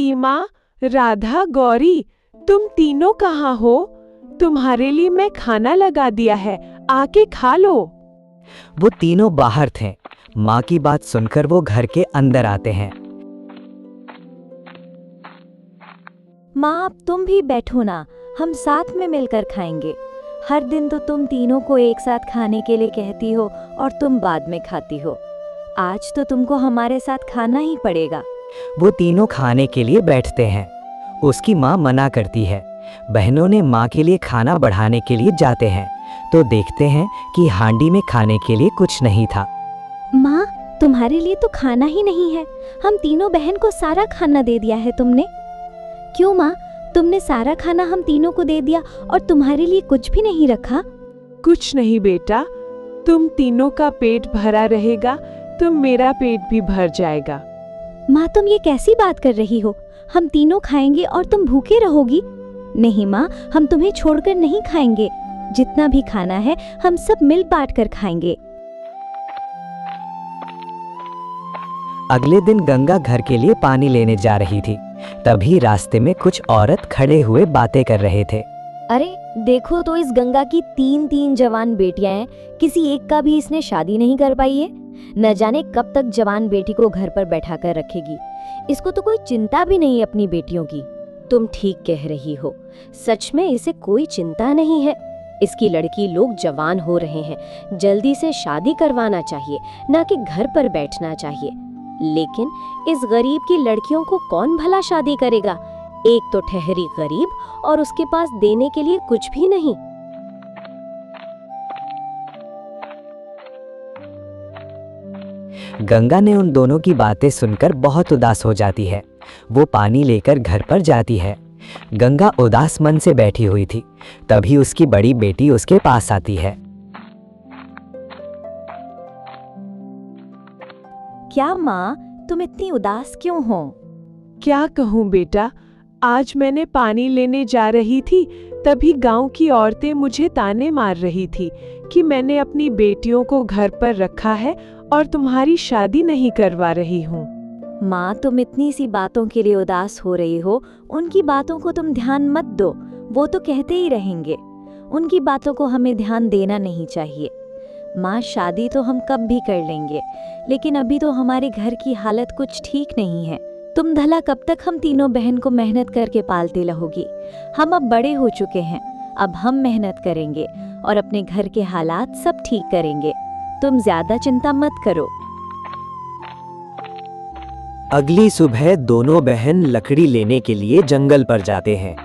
सीमा, राधा, गौरी, तुम तीनों कहाँ हो? तुम्हारे लिए मैं खाना लगा दिया है, आके खा लो। वो तीनों बाहर थे। माँ की बात सुनकर वो घर के अंदर आते हैं। माँ, अब तुम भी बैठो ना, हम साथ में मिलकर खाएंगे। हर दिन तो तुम तीनों को एक साथ खाने के लिए कहती हो और तुम बाद में खाती हो। आज तो तुमको हमारे साथ खाना ही पड़ेगा। वो तीनों खाने के लिए बैठते हैं। उसकी माँ मना करती है। बहनों ने माँ के लिए खाना बढ़ाने के लिए जाते हैं तो देखते हैं कि हांडी में खाने के लिए कुछ नहीं था। माँ, तुम्हारे लिए तो खाना ही नहीं है। हम तीनों बहन को सारा खाना दे दिया है तुमने। क्यों माँ, तुमने सारा खाना हम तीनों को दे दिया और तुम्हारे लिए कुछ भी नहीं रखा? कुछ नहीं बेटा, तुम तीनों का पेट भरा रहेगा तो मेरा पेट भी भर जाएगा। माँ, तुम ये कैसी बात कर रही हो? हम तीनों खाएंगे और तुम भूखे रहोगी? नहीं माँ, हम तुम्हें छोड़कर नहीं खाएंगे। जितना भी खाना है हम सब मिल बांट कर खाएंगे। अगले दिन गंगा घर के लिए पानी लेने जा रही थी। तभी रास्ते में कुछ औरत खड़े हुए बातें कर रहे थे। अरे देखो तो, इस गंगा की तीन जवान बेटियां हैं। किसी एक का भी इसने शादी नहीं कर पाई है। न जाने कब तक जवान बेटी को घर पर बैठा कर रखेगी। इसको तो कोई चिंता भी नहीं अपनी बेटियों की। तुम ठीक कह रही हो, सच में इसे कोई चिंता नहीं है। इसकी लड़की लोग जवान हो रहे हैं, जल्दी से शादी करवाना चाहिए, ना कि घर पर बैठना चाहिए। लेकिन इस गरीब की लड़कियों को कौन भला शादी करेगा? एक तो ठहरी गरीब और उसके पास देने के लिए कुछ भी नहीं। गंगा ने उन दोनों की बातें सुनकर बहुत उदास हो जाती है। वो पानी लेकर घर पर जाती है। गंगा उदास मन से बैठी हुई थी। तभी उसकी बड़ी बेटी उसके पास आती है। क्या माँ, तुम इतनी उदास क्यों हो? क्या कहूँ बेटा, आज मैंने पानी लेने जा रही थी, तभी गांव की औरतें मुझे ताने मार रही थी कि मैंने अपनी बेटियों को घर पर रखा है और तुम्हारी शादी नहीं करवा रही हूँ। माँ, तुम इतनी सी बातों के लिए उदास हो रही हो, उनकी बातों को तुम ध्यान मत दो। वो तो कहते ही रहेंगे। उनकी बातों को हमें ध्यान देना नहीं चाहिए। माँ, शादी तो हम कब भी कर लेंगे, लेकिन अभी तो हमारे घर की हालत कुछ ठीक नहीं है। तुम भला कब तक हम तीनों बहन को मेहनत करके पालती रहोगी? हम अब बड़े हो चुके हैं, अब हम मेहनत करेंगे और अपने घर के हालात सब ठीक करेंगे। तुम ज्यादा चिंता मत करो। अगली सुबह दोनों बहन लकड़ी लेने के लिए जंगल पर जाते हैं।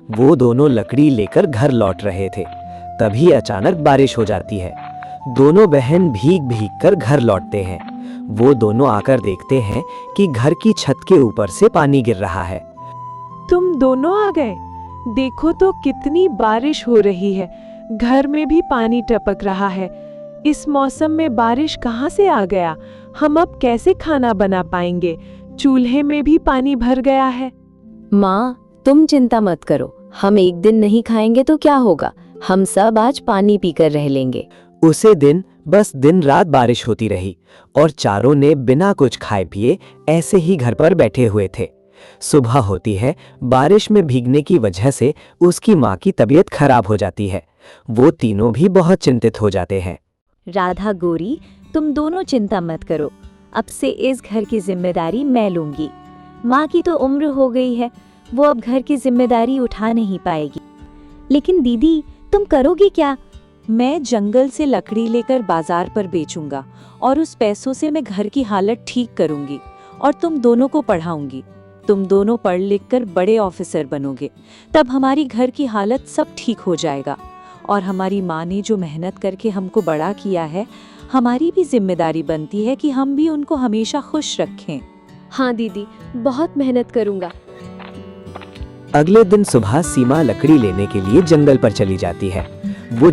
वो दोनों लकड़ी लेकर घर लौट रहे थे। तभी अचानक बारिश हो जाती है। दोनों बहन भीग भीग कर घर लौटते हैं। वो दोनों आकर देखते हैं कि घर की छत के ऊपर से पानी गिर रहा है। तुम दोनों आ गए? देखो तो कितनी बारिश हो रही है, घर में भी पानी टपक रहा है। इस मौसम में बारिश कहाँ से आ गया? हम अब कैसे खाना बना पाएंगे? चूल्हे में भी पानी भर गया है। माँ, तुम चिंता मत करो, हम एक दिन नहीं खाएंगे तो क्या होगा, हम सब आज पानी पीकर रह लेंगे। उसे दिन बस दिन रात बारिश होती रही और चारों ने बिना कुछ खाए पिए ऐसे ही घर पर बैठे हुए थे। सुबह होती है। बारिश में भीगने की वजह से उसकी माँ की तबीयत खराब हो जाती है। वो तीनों भी बहुत चिंतित हो जाते हैं। राधा, गौरी, तुम दोनों चिंता मत करो। अब से इस घर की जिम्मेदारी मैं लूंगी। माँ की तो उम्र हो गई है, वो अब घर की जिम्मेदारी उठा नहीं पाएगी। लेकिन दीदी, तुम करोगी क्या? मैं जंगल से लकड़ी लेकर बाजार पर बेचूंगा और उस पैसों से मैं घर की हालत ठीक करूंगी और तुम दोनों को पढ़ाऊंगी। तुम दोनों पढ़ लिख कर बड़े ऑफिसर बनोगे, तब हमारी घर की हालत सब ठीक हो जाएगा। और हमारी माँ ने जो मेहनत करके हमको बड़ा किया है, हमारी भी जिम्मेदारी बनती है कि हम भी उनको हमेशा खुश रखें। हाँ दीदी, बहुत मेहनत करूंगा। अगले दिन सुबह सीमा लकड़ी लेने के लिए जंगल पर चली जाती है। वो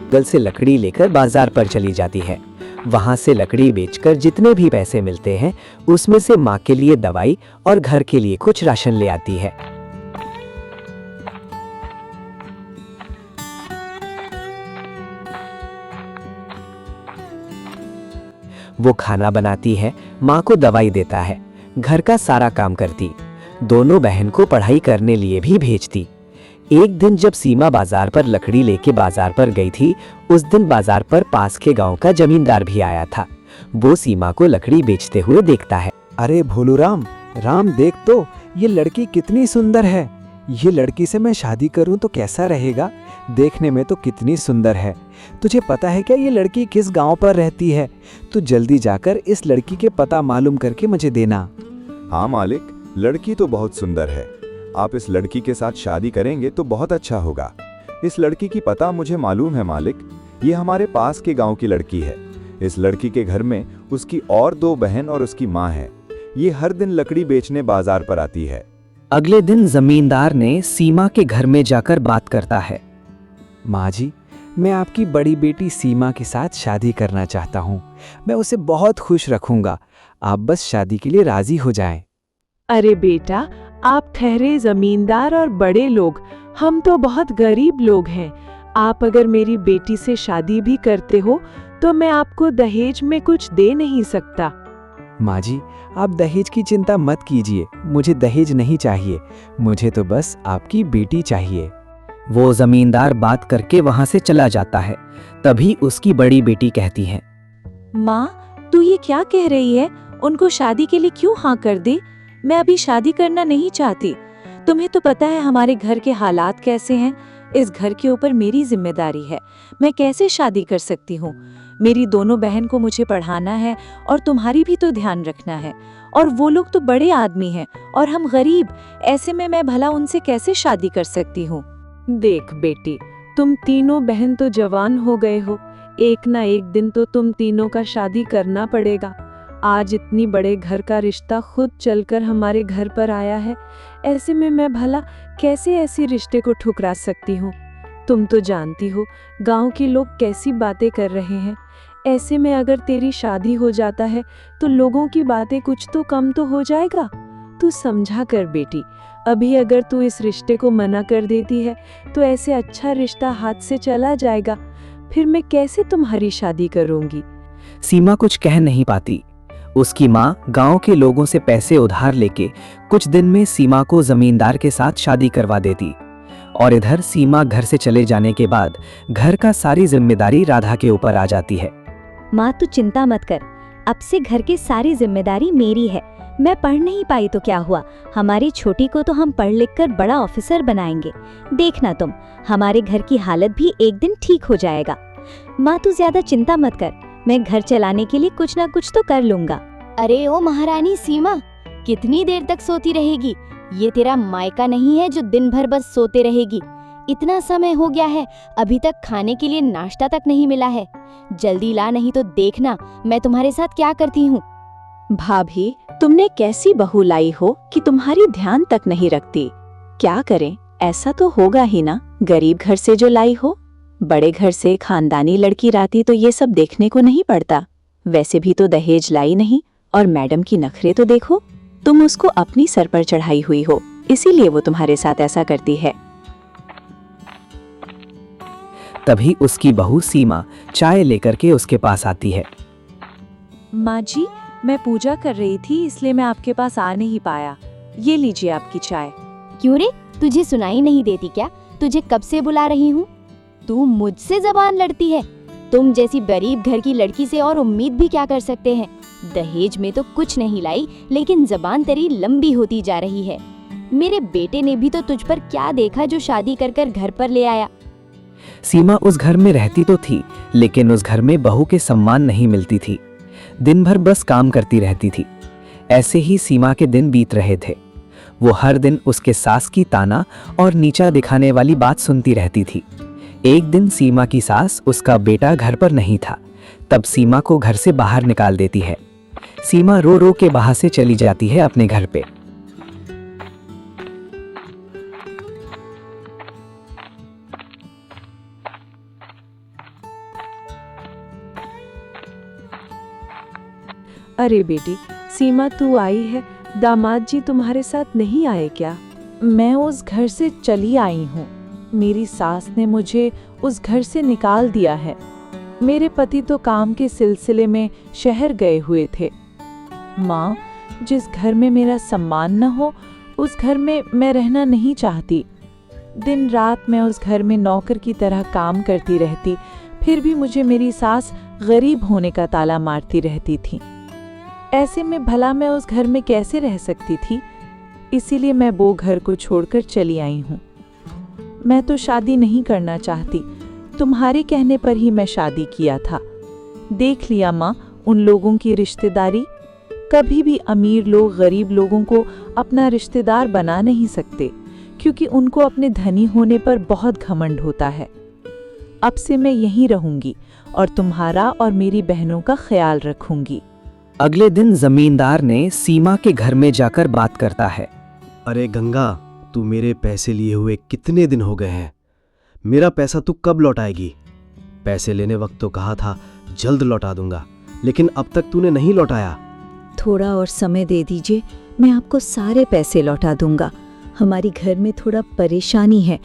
जंगल से लकड़ी लेकर बाजार पर चली जाती है। वहां से लकड़ी बेचकर जितने भी पैसे मिलते हैं उसमें से माँ के लिए दवाई और घर के लिए कुछ राशन ले आती है। वो खाना बनाती है, माँ को दवाई देता है, घर का सारा काम करती, दोनों बहन को पढ़ाई करने लिए भी भेजती। एक दिन जब सीमा बाजार पर लकड़ी लेके बाजार पर गई थी, उस दिन बाजार पर पास के गांव का जमींदार भी आया था। वो सीमा को लकड़ी बेचते हुए देखता है। अरे भोलू राम, राम देख तो, ये लड़की कितनी सुंदर है। ये लड़की से मैं शादी करूं तो कैसा रहेगा? देखने में तो कितनी सुंदर है। तुझे पता है क्या ये लड़की किस गांव पर रहती है? तू जल्दी जाकर इस लड़की के पता मालूम करके मुझे देना। हाँ मालिक, लड़की तो बहुत सुंदर है। आप इस लड़की के साथ शादी करेंगे तो बहुत अच्छा होगा। इस लड़की की पता मुझे मालूम है मालिक, ये हमारे पास के गांव की लड़की है। इस लड़की के घर में उसकी और 2 बहन और उसकी माँ है। ये हर दिन लकड़ी बेचने बाजार पर आती है। अगले दिन जमींदार ने सीमा के घर में जाकर बात करता है। माँ जी, मैं आपकी बड़ी बेटी सीमा के साथ शादी करना चाहता हूँ। मैं उसे बहुत खुश रखूंगा। आप बस शादी के लिए राजी हो जाएं। अरे बेटा, आप ठहरे जमींदार और बड़े लोग, हम तो बहुत गरीब लोग हैं। आप अगर मेरी बेटी से शादी भी करते हो तो मैं आपको दहेज में कुछ दे नहीं सकता। माँ जी, आप दहेज की चिंता मत कीजिए। मुझे दहेज नहीं चाहिए, मुझे तो बस आपकी बेटी चाहिए। वो जमींदार बात करके वहां से चला जाता है। तभी उसकी बड़ी बेटी कहती है, माँ, तू ये क्या कह रही है? उनको शादी के लिए क्यों हाँ कर दे? मैं अभी शादी करना नहीं चाहती। तुम्हें तो पता है हमारे घर के हालात कैसे हैं। इस घर के ऊपर मेरी जिम्मेदारी है। मैं कैसे शादी कर सकती हूँ? मेरी दोनों बहन को मुझे पढ़ाना है और तुम्हारी भी तो ध्यान रखना है। और वो लोग तो बड़े आदमी हैं और हम गरीब। ऐसे में मैं भला उनसे कैसे शादी कर सकती हूँ? देख बेटी, तुम तीनों बहन तो जवान हो गए हो। एक ना एक दिन तो तुम तीनों का शादी करना पड़ेगा। आज इतनी बड़े घर का रिश्ता खुद चलकर हमारे घर पर आया है। ऐसे में मैं भला कैसे ऐसे रिश्ते को ठुकरा सकती हूँ? तुम तो जानती हो गांव के लोग कैसी बातें कर रहे हैं। ऐसे में अगर तेरी शादी हो जाता है तो लोगों की बातें कुछ तो कम तो हो जाएगा। तू समझा कर बेटी, अभी अगर तू इस रिश्ते को मना कर देती है तो ऐसे अच्छा रिश्ता हाथ से चला जाएगा। फिर मैं कैसे तुम्हारी शादी करूंगी? सीमा कुछ कह नहीं पाती। उसकी माँ गांव के लोगों से पैसे उधार लेके कुछ दिन में सीमा को जमींदार के साथ शादी करवा देती। और इधर सीमा घर से चले जाने के बाद घर का सारी जिम्मेदारी राधा के ऊपर आ जाती है। माँ, तू चिंता मत कर, अब से घर की सारी जिम्मेदारी मेरी है। मैं पढ़ नहीं पाई तो क्या हुआ, हमारी छोटी को तो हम पढ़ लिख कर बड़ा ऑफिसर बनाएंगे। देखना तुम, हमारे घर की हालत भी एक दिन ठीक हो जाएगा। माँ, तू ज्यादा चिंता मत कर, मैं घर चलाने के लिए कुछ ना कुछ तो कर लूंगा। अरे ओ महारानी सीमा, कितनी देर तक सोती रहेगी? ये तेरा मायका नहीं है जो दिन भर बस सोते रहेगी। इतना समय हो गया है, अभी तक खाने के लिए नाश्ता तक नहीं मिला है। जल्दी ला, नहीं तो देखना मैं तुम्हारे साथ क्या करती हूँ। भाभी, तुमने कैसी बहू लाई हो कि तुम्हारी ध्यान तक नहीं रखती? क्या करें, ऐसा तो होगा ही ना। गरीब घर से जो लाई हो, बड़े घर से खानदानी लड़की राती तो ये सब देखने को नहीं पड़ता। वैसे भी तो दहेज लाई नहीं। और मैडम की नखरे तो देखो, तुम उसको अपनी सर पर चढ़ाई हुई हो, इसीलिए वो तुम्हारे साथ ऐसा करती है। तभी उसकी बहू सीमा चाय लेकर के उसके पास आती है। माँ जी, मैं पूजा कर रही थी इसलिए मैं आपके पास आ नहीं पाया। ये लीजिए आपकी चाय। क्यों रे, तुझे सुनाई नहीं देती क्या? तुझे कब से बुला रही हूँ। तू मुझसे जबान लड़ती है। तुम जैसी गरीब घर की लड़की से और उम्मीद भी क्या कर सकते हैं। दहेज में तो कुछ नहीं लाई, लेकिन जबान तेरी लंबी होती जा रही है। मेरे बेटे ने भी तो तुझ पर क्या देखा जो शादी कर कर घर पर ले आया। सीमा उस घर में रहती तो थी, लेकिन उस घर में बहू के सम्मान नहीं मिलती थी। दिन भर बस काम करती रहती थी। ऐसे ही सीमा के दिन बीत रहे थे। वो हर दिन उसके सास की ताना और नीचा दिखाने वाली बात सुनती रहती थी। एक दिन सीमा की सास उसका बेटा घर पर नहीं था, तब सीमा को घर से बाहर निकाल देती है। सीमा रो रो के बाहर से चली जाती है अपने घर पे। अरे बेटी, सीमा तू आई है, दामाद जी तुम्हारे साथ नहीं आए क्या? मैं उस घर से चली आई हूँ। मेरी सास ने मुझे उस घर से निकाल दिया है। मेरे पति तो काम के सिलसिले में शहर गए हुए थे। माँ, जिस घर में मेरा सम्मान न हो उस घर में मैं रहना नहीं चाहती। दिन रात मैं उस घर में नौकर की तरह काम करती रहती, फिर भी मुझे मेरी सास गरीब होने का ताला मारती रहती थी। ऐसे में भला मैं उस घर में कैसे रह सकती थी? इसीलिए मैं वो घर को छोड़कर चली आई हूँ। मैं तो शादी नहीं करना चाहती, तुम्हारे कहने पर ही मैं शादी किया था। देख लिया माँ, उन लोगों की रिश्तेदारी। कभी भी अमीर लोग गरीब लोगों को अपना रिश्तेदार बना नहीं सकते, क्योंकि उनको अपने धनी होने पर बहुत घमंड होता है। अब से मैं यहीं रहूंगी और तुम्हारा और मेरी बहनों का ख्याल रखूंगी। अगले दिन जमींदार ने सीमा के घर में जाकर बात करता है। अरे गंगा, तू मेरे पैसे लिए हुए कितने दिन हो गए हैं? मेरा पैसा तू कब लौटाएगी? पैसे लेने वक्त तो कहा था जल्द लौटा दूंगा, लेकिन अब तक तूने नहीं लौटाया। थोड़ा और समय दे दीजिए, मैं आपको सारे पैसे लौटा दूंगा। हमारी घर में थोड़ा परेशानी है,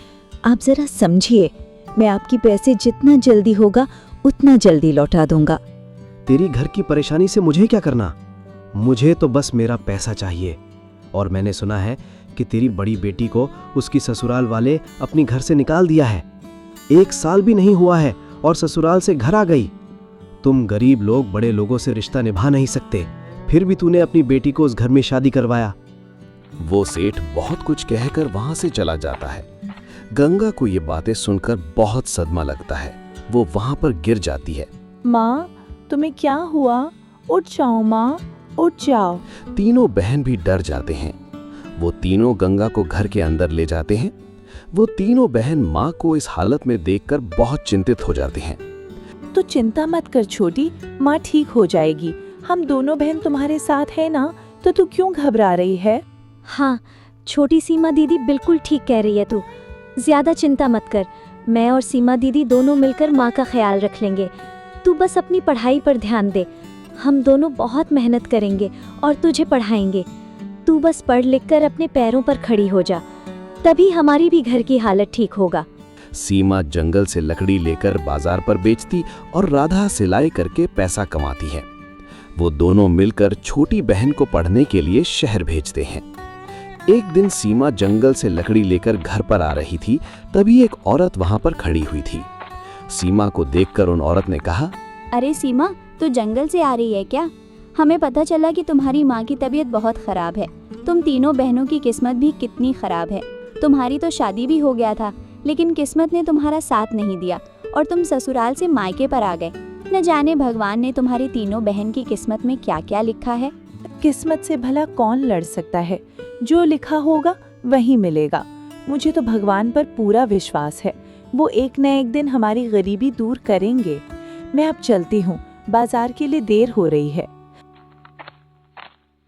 आप जरा समझिए। मैं आपकी पैसे जितना जल्दी होगा उतना जल्दी लौटा दूंगा। तेरी घर की परेशानी से मुझे क्या करना? मुझे तो बस मेरा पैसा चाहिए। और मैंने सुना है कि तेरी बड़ी बेटी को उसकी ससुराल वाले अपनी घर से निकाल दिया है। 1 साल भी नहीं हुआ है और ससुराल से घर आ गई। तुम गरीब लोग बड़े लोगों से रिश्ता निभा नहीं सकते, फिर भी तूने अपनी बेटी को उस घर में शादी करवाया। वो सेठ बहुत कुछ कहकर वहां से चला जाता है। गंगा को ये बातें सुनकर बहुत सदमा लगता है। वो वहां पर गिर जाती है। माँ, तुम्हें क्या हुआ? उठ जाओ माँ, उठ जाओ। तीनों बहन भी डर जाते हैं। वो तीनों गंगा को घर के अंदर ले जाते हैं। वो तीनों बहन माँ को इस हालत में देखकर बहुत चिंतित हो जाते हैं। तो चिंता मत कर छोटी, माँ ठीक हो जाएगी। हम दोनों बहन तुम्हारे साथ है ना, तो तू क्यों घबरा रही है? हाँ, छोटी सीमा दीदी बिल्कुल ठीक कह रही है तू। ज्यादा चिंता मत कर, मैं और सीमा दीदी दोनों मिलकर माँ का ख्याल रख लेंगे। तू बस अपनी पढ़ाई पर ध्यान दे। हम दोनों बहुत मेहनत करेंगे और तुझे पढ़ाएंगे। तू बस पढ़ लिख कर अपने पैरों पर खड़ी हो जा, तभी हमारी भी घर की हालत ठीक होगा। सीमा जंगल से लकड़ी लेकर बाजार पर बेचती और राधा सिलाई करके पैसा कमाती है। वो दोनों मिलकर छोटी बहन को पढ़ने के लिए शहर भेजते हैं। एक दिन सीमा जंगल से लकड़ी लेकर घर पर आ रही थी, तभी एक औरत वहां पर खड़ी हुई थी। सीमा को देखकर उन औरत ने कहा, अरे सीमा, तू जंगल से आ रही है क्या? हमें पता चला कि तुम्हारी माँ की तबीयत बहुत खराब है। तुम तीनों बहनों की किस्मत भी कितनी खराब है। तुम्हारी तो शादी भी हो गया था, लेकिन किस्मत ने तुम्हारा साथ नहीं दिया और तुम ससुराल से मायके पर आ गए। न जाने भगवान ने तुम्हारी तीनों बहन की किस्मत में क्या क्या लिखा है। किस्मत से भला कौन लड़ सकता है? जो लिखा होगा वही मिलेगा। मुझे तो भगवान पर पूरा विश्वास है, वो एक न एक दिन हमारी गरीबी दूर करेंगे। मैं अब चलती हूँ, बाजार के लिए देर हो रही है।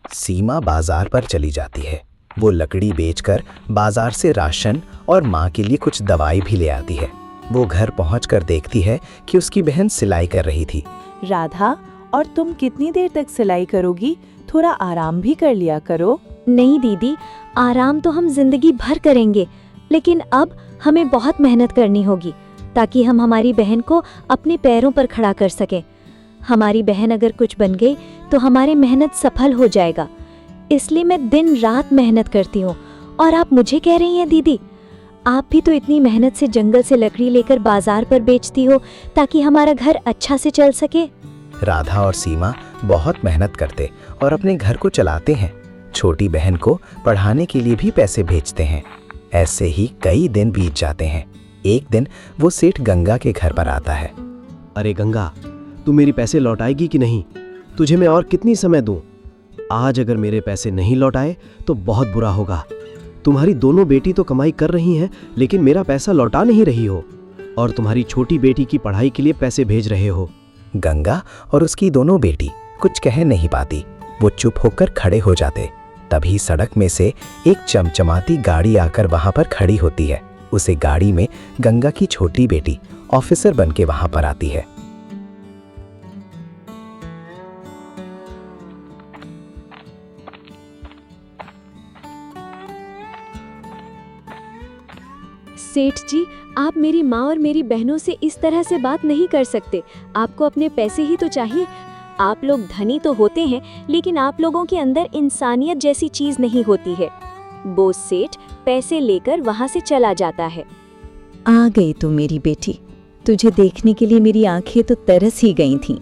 सीमा बाजार पर चली जाती है। वो लकड़ी बेचकर बाजार से राशन और माँ के लिए कुछ दवाई भी ले आती है। वो घर पहुंचकर देखती है कि उसकी बहन सिलाई कर रही थी। राधा, और तुम कितनी देर तक सिलाई करोगी? थोड़ा आराम भी कर लिया करो। नहीं दीदी, आराम तो हम जिंदगी भर करेंगे, लेकिन अब हमें बहुत मेहनत करनी होगी ताकि हम हमारी बहन को अपने पैरों पर खड़ा कर सकें। हमारी बहन अगर कुछ बन गई तो हमारी मेहनत सफल हो जाएगा। इसलिए मैं दिन रात मेहनत करती हूँ। और आप मुझे कह रही हैं दीदी, आप भी तो इतनी मेहनत से जंगल से लकड़ी लेकर बाजार पर बेचती हो ताकि हमारा घर अच्छा से चल सके। राधा और सीमा बहुत मेहनत करते और अपने घर को चलाते हैं। छोटी बहन को पढ़ाने के लिए भी पैसे भेजते हैं। ऐसे ही कई दिन बीत जाते हैं। एक दिन वो सेठ गंगा के घर पर आता है। अरे गंगा, तू मेरी पैसे लौटाएगी कि नहीं? तुझे मैं और कितनी समय दूं? आज अगर मेरे पैसे नहीं लौटाए तो बहुत बुरा होगा। तुम्हारी दोनों बेटी तो कमाई कर रही हैं, लेकिन मेरा पैसा लौटा नहीं रही हो, और तुम्हारी छोटी बेटी की पढ़ाई के लिए पैसे भेज रहे हो। गंगा और उसकी दोनों बेटी कुछ कह नहीं पाती। वो चुप होकर खड़े हो जाते। तभी सड़क में से एक चमचमाती गाड़ी आकर वहां पर खड़ी होती है। उसे गाड़ी में गंगा की छोटी बेटी ऑफिसर बनके वहां पर आती है। सेठ जी, आप मेरी माँ और मेरी बहनों से इस तरह से बात नहीं कर सकते। आपको अपने पैसे ही तो चाहिए। आप लोग धनी तो होते हैं, लेकिन आप लोगों के अंदर इंसानियत जैसी चीज नहीं होती है। बोस सेठ पैसे लेकर वहाँ से चला जाता है। आ गई तू मेरी बेटी, तुझे देखने के लिए मेरी आंखें तो तरस ही गई थीं।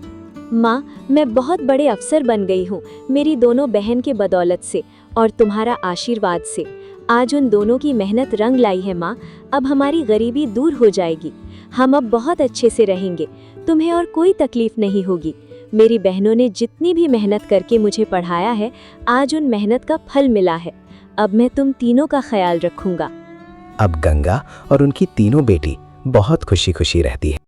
माँ, मैं बहुत बड़े अफसर बन गई हूँ, मेरी दोनों बहन के बदौलत से और तुम्हारा आशीर्वाद से। आज उन दोनों की मेहनत रंग लाई है माँ। अब हमारी गरीबी दूर हो जाएगी। हम अब बहुत अच्छे से रहेंगे। तुम्हें और कोई तकलीफ नहीं होगी। मेरी बहनों ने जितनी भी मेहनत करके मुझे पढ़ाया है, आज उन मेहनत का फल मिला है। अब मैं तुम तीनों का ख्याल रखूंगा। अब गंगा और उनकी तीनों बेटी बहुत खुशी खुशी रहती है।